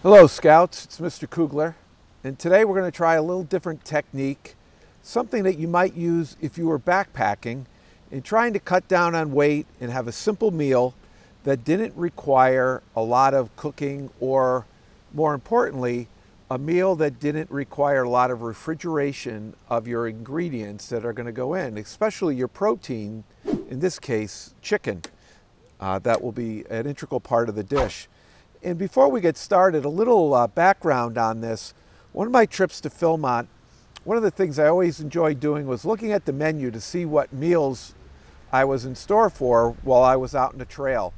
Hello Scouts, it's Mr. Kugler, and today we're going to try a little different technique, something that you might use if you were backpacking and trying to cut down on weight and have a simple meal that didn't require a lot of cooking, or more importantly, a meal that didn't require a lot of refrigeration of your ingredients that are going to go in, especially your protein, in this case chicken. That will be an integral part of the dish. And before we get started, a little background on this. One of my trips to Philmont, one of the things I always enjoyed doing was looking at the menu to see what meals I was in store for while I was out in the trail.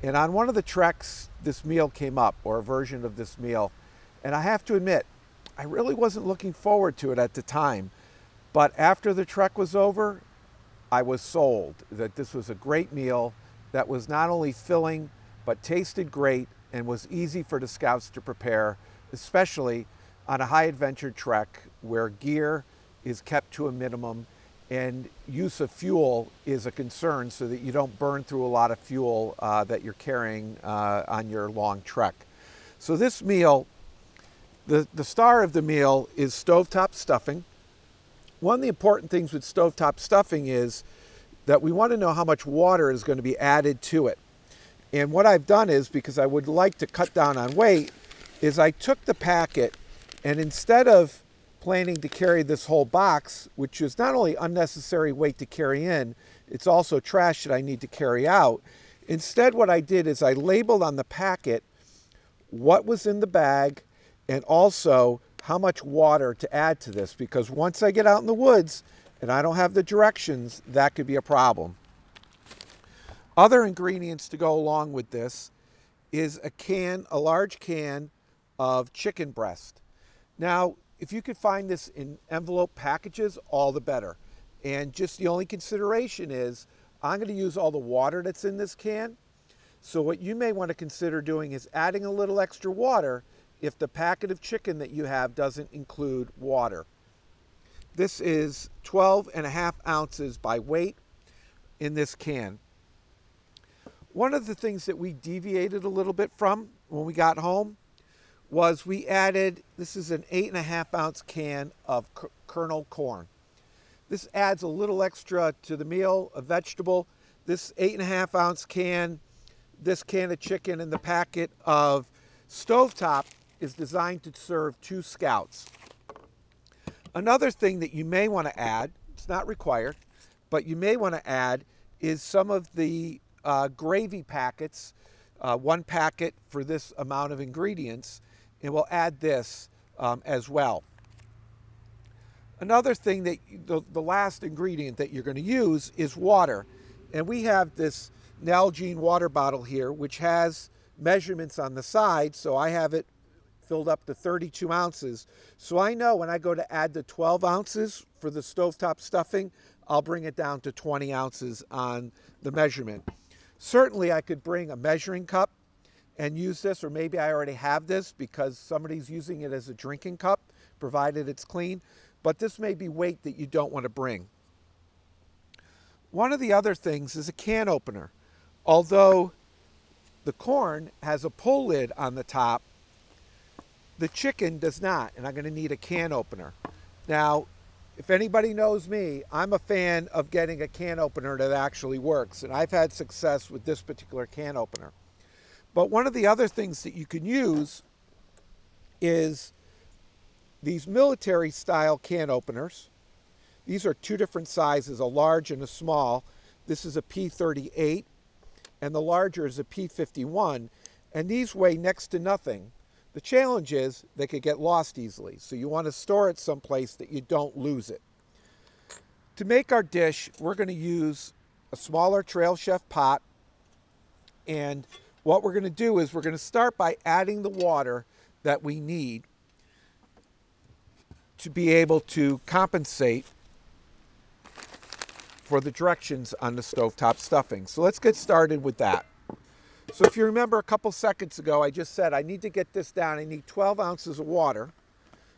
And on one of the treks, this meal came up, or a version of this meal. And I have to admit, I really wasn't looking forward to it at the time. But after the trek was over, I was sold that this was a great meal that was not only filling, but tasted great and was easy for the scouts to prepare, especially on a high adventure trek where gear is kept to a minimum and use of fuel is a concern, so that you don't burn through a lot of fuel that you're carrying on your long trek. So this meal, the star of the meal is stovetop stuffing. One of the important things with stovetop stuffing is that we want to know how much water is going to be added to it. And what I've done is, because I would like to cut down on weight, is I took the packet, and instead of planning to carry this whole box, which is not only unnecessary weight to carry in, it's also trash that I need to carry out. Instead, what I did is I labeled on the packet what was in the bag and also how much water to add to this, because once I get out in the woods and I don't have the directions, that could be a problem. Other ingredients to go along with this is a large can of chicken breast. Now, if you could find this in envelope packages, all the better. And just the only consideration is I'm going to use all the water that's in this can. So what you may want to consider doing is adding a little extra water if the packet of chicken that you have doesn't include water. This is 12.5 ounces by weight in this can. One of the things that we deviated a little bit from when we got home was we added, this is an 8.5 ounce can of kernel corn. This adds a little extra to the meal, a vegetable. This 8.5 ounce can, this can of chicken, and the packet of stovetop is designed to serve 2 scouts. Another thing that you may want to add, it's not required, but you may want to add, is some of the gravy packets, 1 packet for this amount of ingredients, and we'll add this as well. Another thing that the last ingredient that you're going to use is water, and we have this Nalgene water bottle here, which has measurements on the side, so I have it filled up to 32 ounces. So I know when I go to add the 12 ounces for the stovetop stuffing, I'll bring it down to 20 ounces on the measurement. Certainly I could bring a measuring cup and use this, or maybe I already have this because somebody's using it as a drinking cup, provided it's clean, but this may be weight that you don't want to bring. One of the other things is a can opener. Although the corn has a pull lid on the top, the chicken does not, and I'm going to need a can opener. Now, if anybody knows me, I'm a fan of getting a can opener that actually works, and I've had success with this particular can opener. But one of the other things that you can use is these military style can openers. These are 2 different sizes, a large and a small. This is a P38, and the larger is a P51, and these weigh next to nothing. The challenge is they could get lost easily, so you want to store it someplace that you don't lose it. To make our dish, we're going to use a smaller Trail Chef pot, and what we're going to do is we're going to start by adding the water that we need to be able to compensate for the directions on the stovetop stuffing. So let's get started with that. So if you remember a couple seconds ago, I just said I need to get this down. I need 12 ounces of water.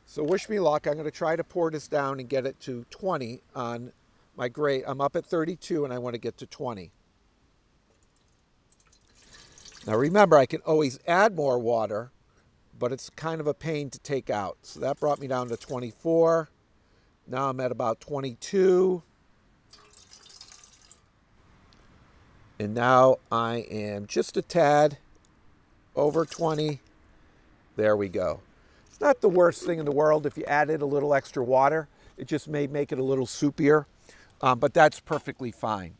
So wish me luck. I'm going to try to pour this down and get it to 20 on my grate. I'm up at 32 and I want to get to 20. Now remember, I can always add more water but it's kind of a pain to take out. So that brought me down to 24. Now I'm at about 22. And now I am just a tad over 20. There we go. It's not the worst thing in the world if you added a little extra water. It just may make it a little soupier, but that's perfectly fine.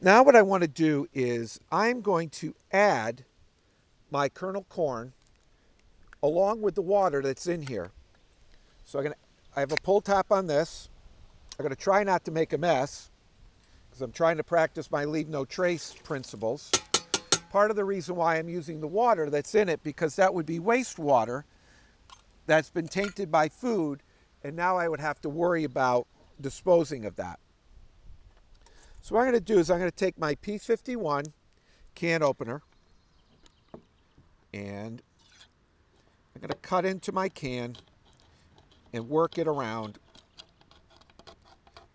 Now what I want to do is I'm going to add my kernel corn along with the water that's in here. So I have a pull top on this. I'm going to try not to make a mess because I'm trying to practice my leave no trace principles. Part of the reason why I'm using the water that's in it, because that would be wastewater that's been tainted by food, and now I would have to worry about disposing of that. So what I'm going to do is I'm going to take my P51 can opener and I'm going to cut into my can and work it around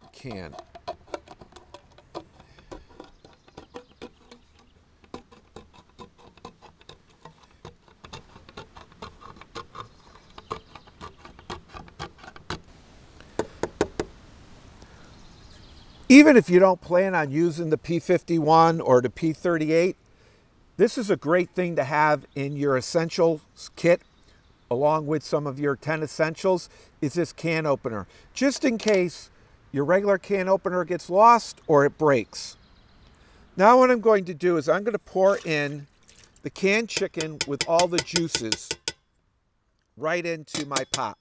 the can. Even if you don't plan on using the P51 or the P38, this is a great thing to have in your essentials kit, along with some of your 10 essentials, is this can opener. Just in case your regular can opener gets lost or it breaks. Now what I'm going to do is I'm going to pour in the canned chicken with all the juices right into my pot.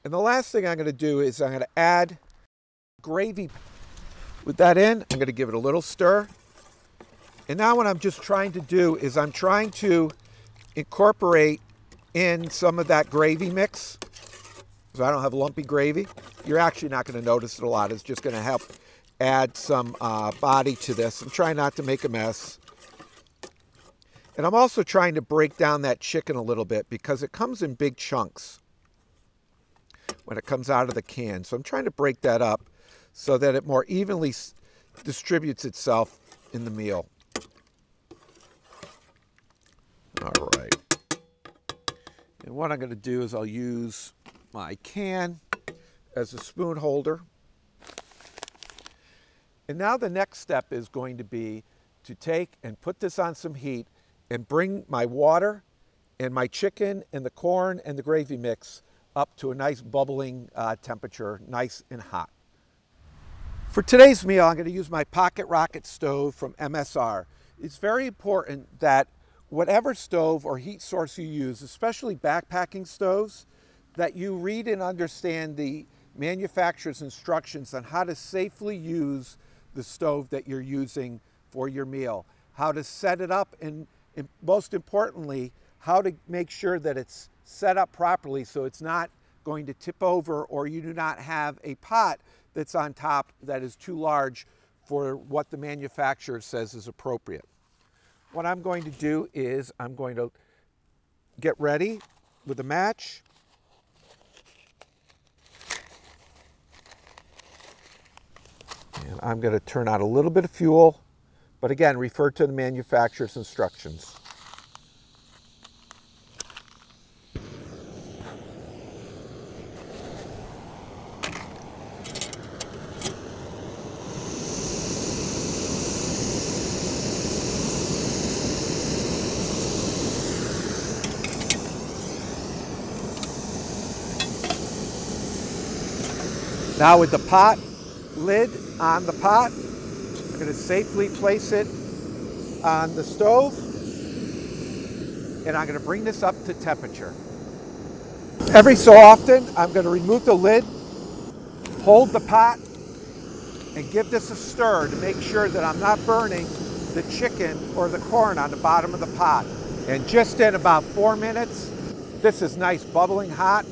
And the last thing I'm going to do is I'm going to add gravy. With that in, I'm going to give it a little stir. And now what I'm just trying to do is I'm trying to incorporate in some of that gravy mix, so I don't have lumpy gravy. You're actually not going to notice it a lot. It's just going to help add some body to this. I'm trying not to make a mess. And I'm also trying to break down that chicken a little bit because it comes in big chunks when it comes out of the can. So I'm trying to break that up so that it more evenly distributes itself in the meal. All right. And what I'm going to do is I'll use my can as a spoon holder. And now the next step is going to be to take and put this on some heat and bring my water and my chicken and the corn and the gravy mix up to a nice bubbling temperature, nice and hot. For today's meal, I'm going to use my Pocket Rocket stove from MSR. It's very important that whatever stove or heat source you use, especially backpacking stoves, that you read and understand the manufacturer's instructions on how to safely use the stove that you're using for your meal, how to set it up, and most importantly, how to make sure that it's set up properly so it's not going to tip over or you do not have a pot that's on top that is too large for what the manufacturer says is appropriate. What I'm going to do is I'm going to get ready with a match. And I'm going to turn out a little bit of fuel, but again, refer to the manufacturer's instructions. Now with the pot lid on the pot, I'm going to safely place it on the stove, and I'm going to bring this up to temperature. Every so often, I'm going to remove the lid, hold the pot, and give this a stir to make sure that I'm not burning the chicken or the corn on the bottom of the pot. And just in about 4 minutes, this is nice bubbling hot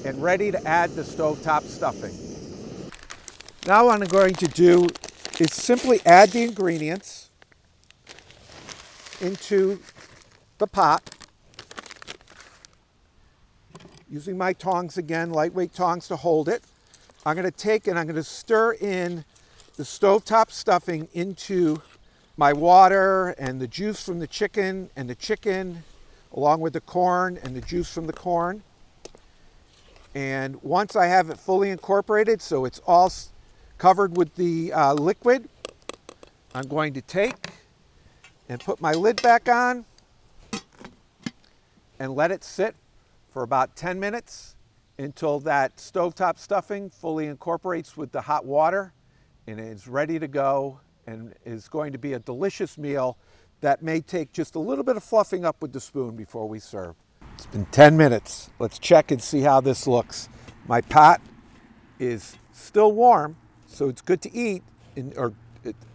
and ready to add the stovetop stuffing. Now what I'm going to do is simply add the ingredients into the pot. Using my tongs again, lightweight tongs to hold it. I'm going to take and I'm going to stir in the stovetop stuffing into my water and the juice from the chicken along with the corn and the juice from the corn. And once I have it fully incorporated, so it's all covered with the liquid, I'm going to take and put my lid back on and let it sit for about 10 minutes until that stovetop stuffing fully incorporates with the hot water and is ready to go, and is going to be a delicious meal that may take just a little bit of fluffing up with the spoon before we serve. It's been 10 minutes. Let's check and see how this looks. My pot is still warm, so it's good to eat,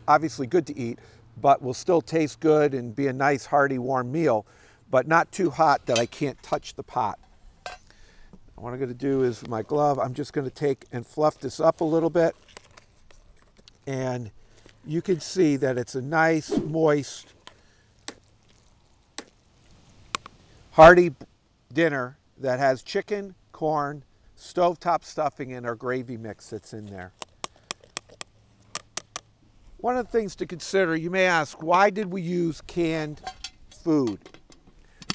obviously good to eat, but will still taste good and be a nice hearty warm meal, but not too hot that I can't touch the pot. What I'm going to do is with my glove, I'm just going to take and fluff this up a little bit, and you can see that it's a nice, moist, hearty dinner that has chicken, corn, stovetop stuffing, and our gravy mix that's in there. One of the things to consider, you may ask, why did we use canned food?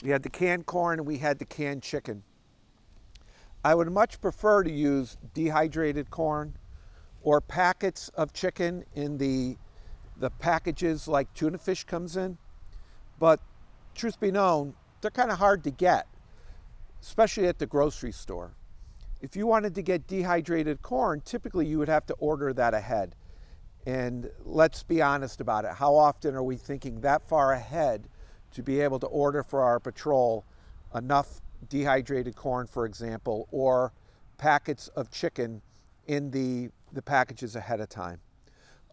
We had the canned corn and we had the canned chicken. I would much prefer to use dehydrated corn or packets of chicken in the packages like tuna fish comes in, but truth be known, they're kind of hard to get, especially at the grocery store. If you wanted to get dehydrated corn, typically you would have to order that ahead. And let's be honest about it. How often are we thinking that far ahead to be able to order for our patrol enough dehydrated corn, for example, or packets of chicken in the packages ahead of time?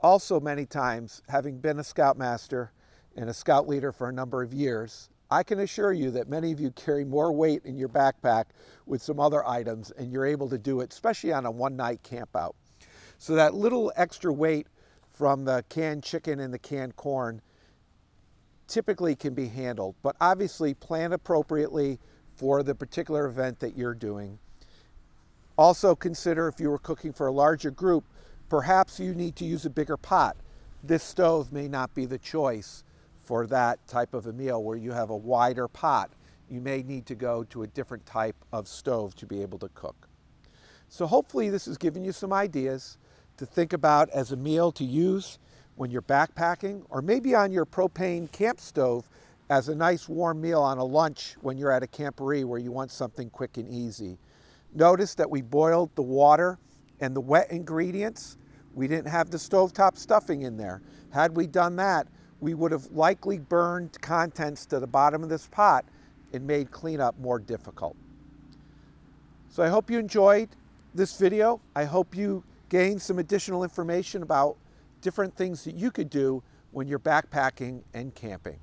Also, many times, having been a scoutmaster and a scout leader for a number of years, I can assure you that many of you carry more weight in your backpack with some other items, and you're able to do it, especially on a one-night camp out. So that little extra weight from the canned chicken and the canned corn typically can be handled, but obviously plan appropriately for the particular event that you're doing. Also consider, if you were cooking for a larger group, perhaps you need to use a bigger pot. This stove may not be the choice for that type of a meal where you have a wider pot. You may need to go to a different type of stove to be able to cook. So hopefully this has given you some ideas to think about as a meal to use when you're backpacking, or maybe on your propane camp stove as a nice warm meal on a lunch when you're at a camporee where you want something quick and easy. Notice that we boiled the water and the wet ingredients. We didn't have the stovetop stuffing in there. Had we done that, we would have likely burned contents to the bottom of this pot and made cleanup more difficult. So I hope you enjoyed this video. I hope you gained some additional information about different things that you could do when you're backpacking and camping.